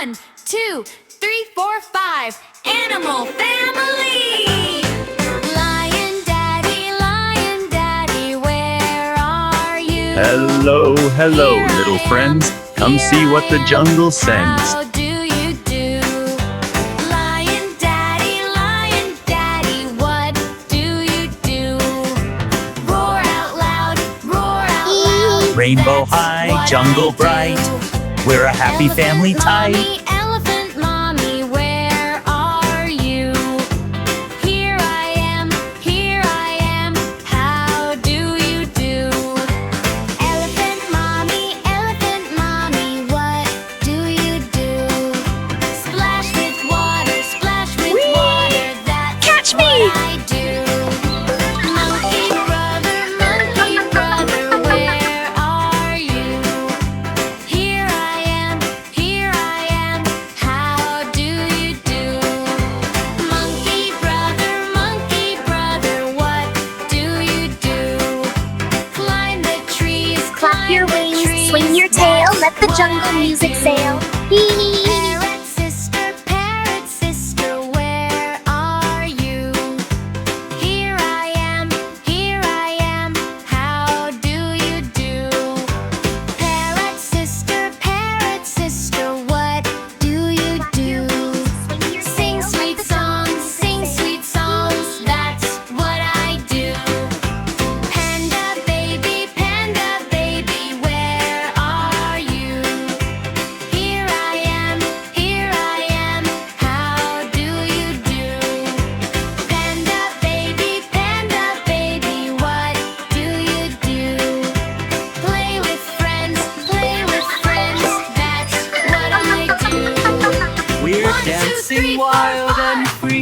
1, 2, 3, 4, 5. Animal family! Lion Daddy, where are you? Hello, hello, little friends. Come see what the jungle sends. How do you do? Lion Daddy, what do you do? Roar out loud, roar out loud. Rainbow That's high, what jungle I do. bright. We're a happy family type. Elephant mommy, where are you? Here I am, how do you do? Elephant mommy, what do you do? Splash with water, that's Catch what me! I do. Monkey brother, where are you? Here I am, how do you do? Monkey brother, what do you do? Climb the trees, Clap your climb the wings, trees, swing your tail, let the that's jungle what I music do. sail. Hee hee hee. Parrot Sister, where are you? Here I am, how do you do? Parrot Sister, what do you do? Sing sweet songs, that's what I do. Panda Baby, where are you? Here I am, how do you do? Panda Baby, what do you do? Play with friends, that's what I do. We're 1, 2, 3, dancing 4, wild and 5. free.